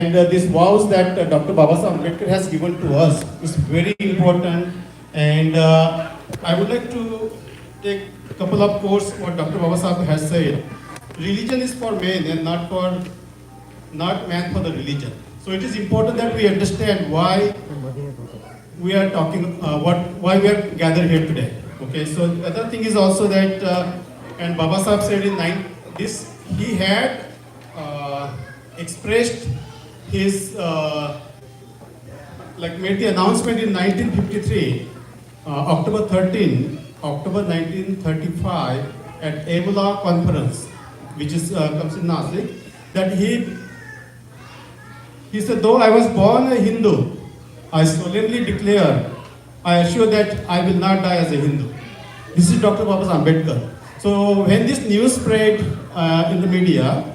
This vows that Dr. Babasaheb Ambedkar has given to us is very important. And I would like to take a couple of quotes what Dr. Babasaheb has said. Religion is for men and not man for the religion. So it is important that we understand why we are talking, why we are gathered here today. Okay. So the other thing is also that, and Babasaheb said he had expressed his made the announcement in 1953, October 1935 at Ebola conference, which is comes in Nasik, that he said, though I was born a Hindu, I solemnly declare, I assure that I will not die as a Hindu. This is Dr. Babasaheb Ambedkar. So when this news spread in the media,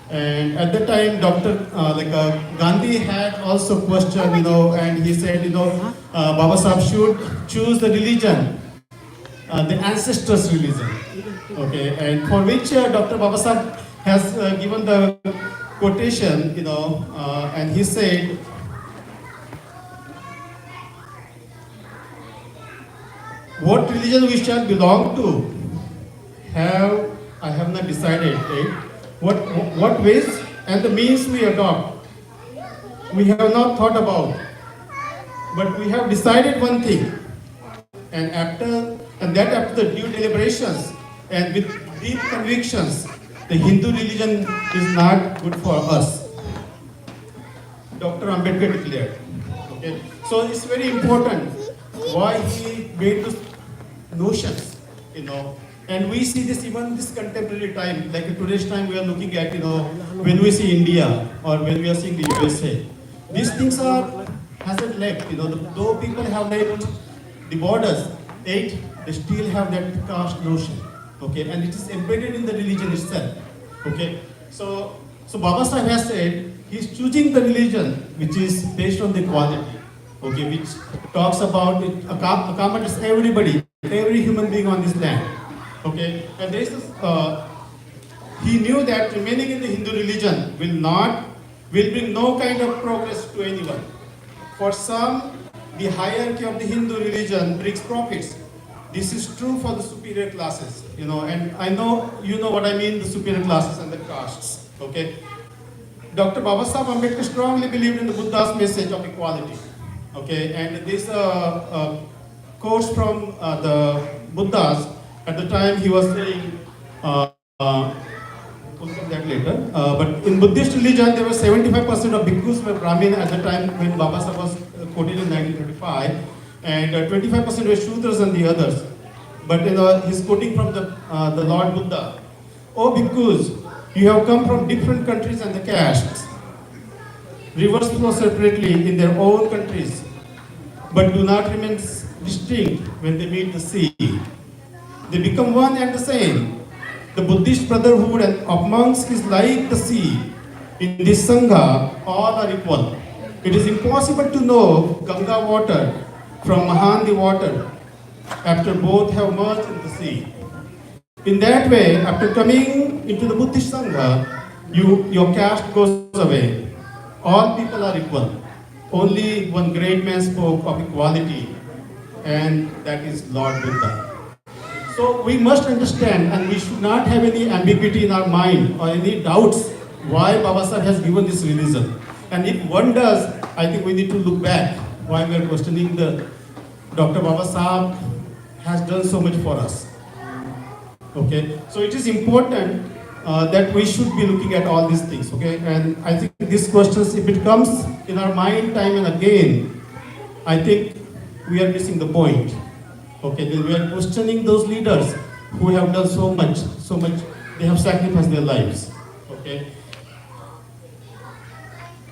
and at that time, Gandhi had also questioned, and he said, Babasaheb should choose the religion, the ancestors' religion. Okay, and for which Dr. Babasaheb has given the quotation, and he said, what religion we shall belong to, I have not decided, right? What ways and the means we adopt, we have not thought about, but we have decided one thing, and after the due deliberations and with deep convictions, the Hindu religion is not good for us. Dr. Ambedkar declared. Okay, so it's very important why he made those notions, And we see this even this contemporary time, like in today's time we are looking at, when we see India or when we are seeing the USA. These things hasn't left, though people have left the borders, yet they still have that caste notion, okay, and it is embedded in the religion itself, okay. So Babasaheb has said he's choosing the religion which is based on the equality, okay, which talks about it accommodates everybody, every human being on this land. Okay, and there is he knew that remaining in the Hindu religion will bring no kind of progress to anyone. For some, the hierarchy of the Hindu religion brings profits. This is true for the superior classes, and I know what I mean, the superior classes and the castes. Okay, Dr. Babasaheb Ambedkar strongly believed in the Buddha's message of equality. Okay, and this quotes from the Buddhas. At the time he was saying, we'll come that later, but in Buddhist religion there were 75% of bhikkhus were Brahmin at the time when Babasaheb was quoted in 1935, and 25% were Shudras and the others. But he's quoting from the Lord Buddha. O bhikkhus, you have come from different countries and the castes. Rivers flow separately in their own countries, but do not remain distinct when they meet the sea. They become one and the same. The Buddhist brotherhood and of monks is like the sea. In this Sangha, all are equal. It is impossible to know Ganga water from Mahandi water after both have merged in the sea. In that way, after coming into the Buddhist Sangha, your caste goes away. All people are equal. Only one great man spoke of equality, and that is Lord Buddha. So we must understand, and we should not have any ambiguity in our mind or any doubts why Babasaheb has given this religion. And if one does, I think we need to look back why we are questioning Dr. Babasaheb has done so much for us. Okay, so it is important that we should be looking at all these things. Okay, and I think these questions, if it comes in our mind time and again, I think we are missing the point. Okay, then we are questioning those leaders who have done so much, they have sacrificed their lives. Okay.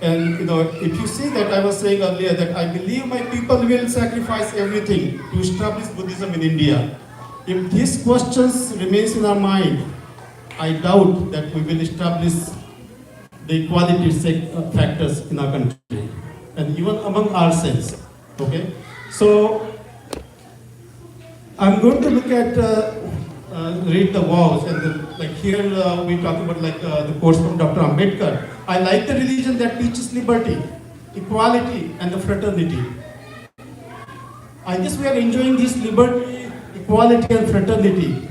And if you see that I was saying earlier that I believe my people will sacrifice everything to establish Buddhism in India. If these questions remains in our mind, I doubt that we will establish the equality factors in our country and even among ourselves. Okay. So I'm going to look at, read the vows, and here we talk about the quotes from Dr. Ambedkar. I like the religion that teaches liberty, equality, and the fraternity. I guess we are enjoying this liberty, equality, and fraternity.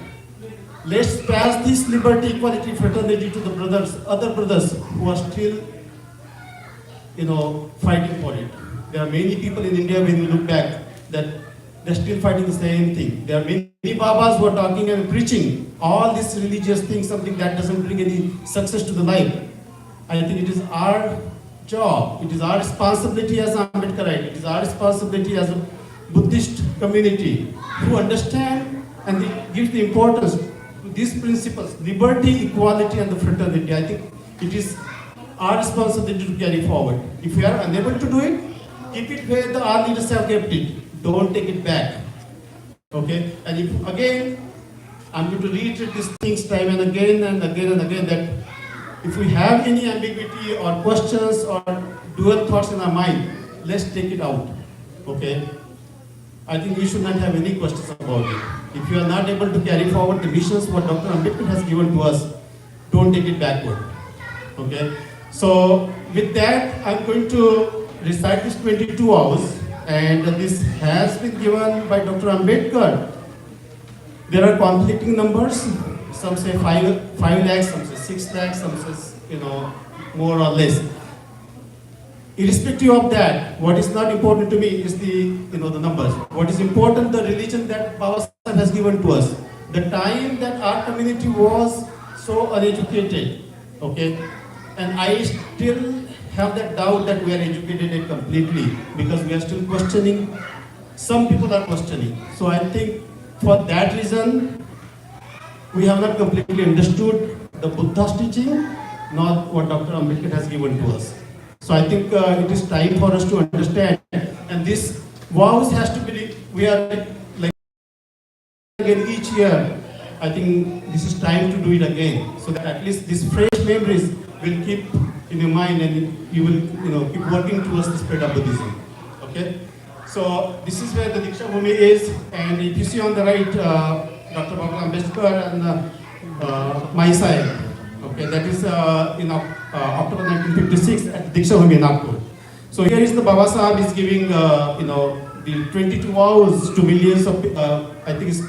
Let's pass this liberty, equality, fraternity to the brothers, other brothers who are still, fighting for it. There are many people in India, when you look back, that they're still fighting the same thing. There are many Babas who are talking and preaching all these religious things, something that doesn't bring any success to the life. I think it is our job, it is our responsibility as Ambedkarite, it is our responsibility as a Buddhist community to understand and give the importance to these principles, liberty, equality, and the fraternity. I think it is our responsibility to carry forward. If we are unable to do it, keep it where our leaders have kept it. Don't take it back. Okay? And if, again, I'm going to reiterate these things time and again and again and again, that if we have any ambiguity or questions or dual thoughts in our mind, let's take it out. Okay? I think we should not have any questions about it. If you are not able to carry forward the missions what Dr. Ambedkar has given to us, don't take it backward. Okay? So with that, I'm going to recite this 22 vows, and this has been given by Dr. Ambedkar. There are conflicting numbers. Some say 5 lakhs, some say 6 lakhs, some say, more or less. Irrespective of that, what is not important to me is the numbers. What is important, the religion that Baba Sahib has given to us. The time that our community was so uneducated, okay, and I still have that doubt that we are educated completely, because we are still questioning. Some people are questioning. So I think for that reason, we have not completely understood the Buddha's teaching, nor what Dr. Ambedkar has given to us. So I think it is time for us to understand, and this vows has to be, we are like again each year. I think this is time to do it again, so that at least these fresh memories will keep in your mind, and you will keep working towards the spread of Buddhism. Okay, so this is where the Diksha Bhumi is, and if you see on the right, Dr. Baba Ambedkar and my side. Okay, that is in October 1956 at Diksha Bhumi, Nagpur. So here is the Baba Sahib is giving the 22 vows to millions of I think it's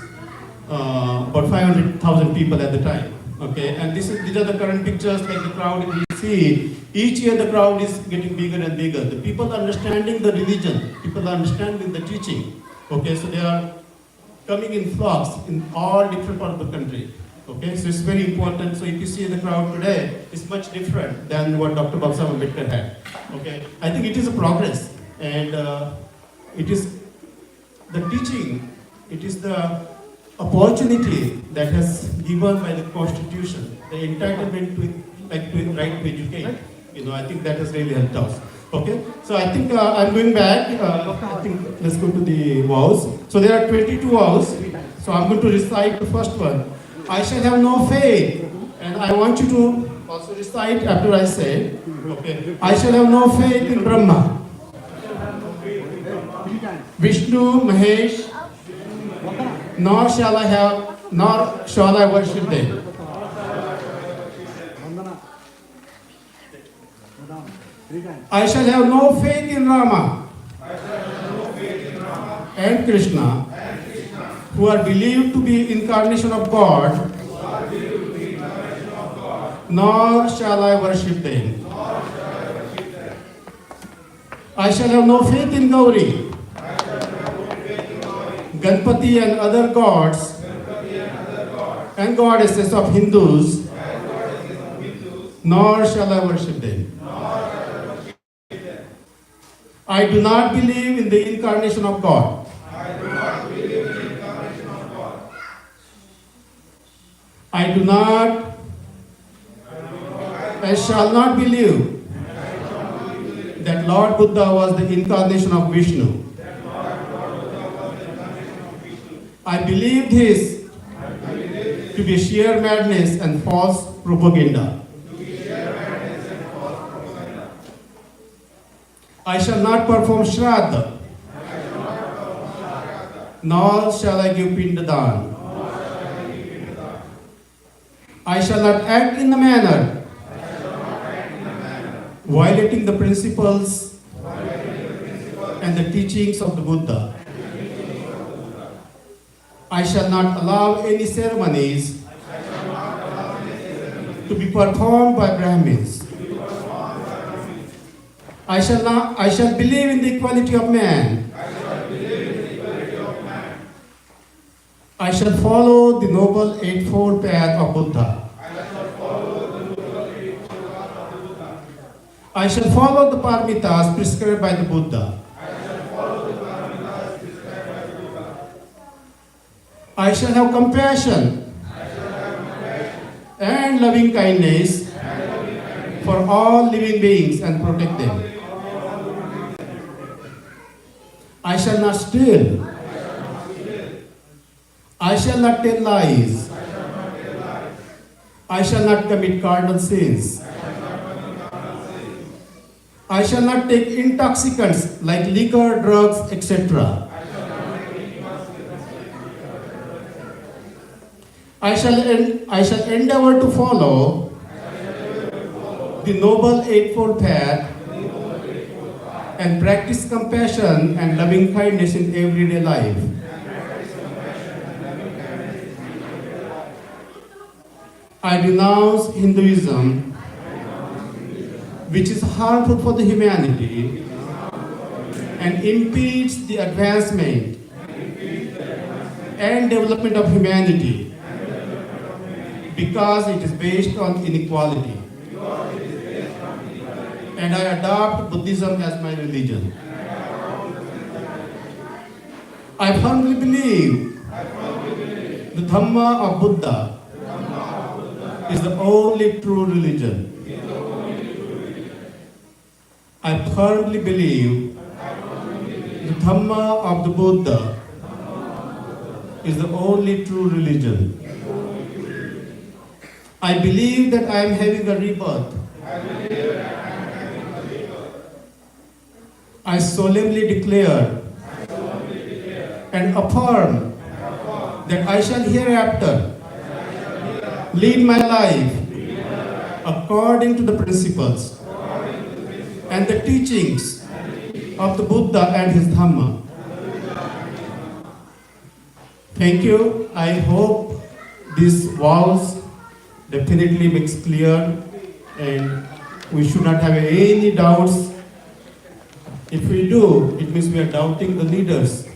about 500,000 people at the time. Okay, and these are the current pictures, like the crowd you see. Each year the crowd is getting bigger and bigger. The people are understanding the religion, people are understanding the teaching. Okay, so they are coming in flocks in all different parts of the country. Okay, so it's very important. So if you see the crowd today, it's much different than what Dr. Baba Sahib Ambedkar had. Okay, I think it is a progress, and it is the teaching, it is the opportunity that has given by the Constitution, the entitlement to right to educate. I think that has really helped us. Okay, so I think I'm going back. I think let's go to the vows. So there are 22 vows. So I'm going to recite the first one. I shall have no faith, and I want you to also recite after I say. Okay, I shall have no faith in Brahma, Vishnu, Mahesh, nor shall I worship them. I shall have no faith in Rama and Krishna, who are believed to be incarnation of God, nor shall I worship them. I shall have no faith in Gauri, Ganpati and other gods and goddesses of Hindus, nor shall I worship them. I do not believe in the incarnation of God. I do not, I shall not believe that Lord Buddha was the incarnation of Vishnu. I believed his to be sheer madness and false propaganda. I shall not perform Shraddha, nor shall I give Pindadan. I shall not act in a manner violating the principles and the teachings of the Buddha. I shall not allow any ceremonies to be performed by Brahmins. I shall believe in the equality of man. I shall follow the noble eightfold path of Buddha. I shall follow the paramitas prescribed by the Buddha. I shall have compassion and loving kindness for all living beings and protect them. I shall not steal. I shall not tell lies. I shall not commit carnal sins. I shall not take intoxicants like liquor, drugs, etc. I shall endeavor to follow the noble eightfold path and practice compassion and loving kindness in everyday life. I renounce Hinduism, which is harmful for the humanity and impedes the advancement and development of humanity because it is based on inequality. And I adopt Buddhism as my religion. I firmly believe the Dhamma of Buddha is the only true religion. I firmly believe the Dhamma of the Buddha is the only true religion. I believe that I am having a rebirth. I solemnly declare and affirm that I shall hereafter lead my life according to the principles and the teachings of the Buddha and his Dhamma. Thank you. I hope these vows definitely makes clear and we should not have any doubts. If we do, it means we are doubting the leaders.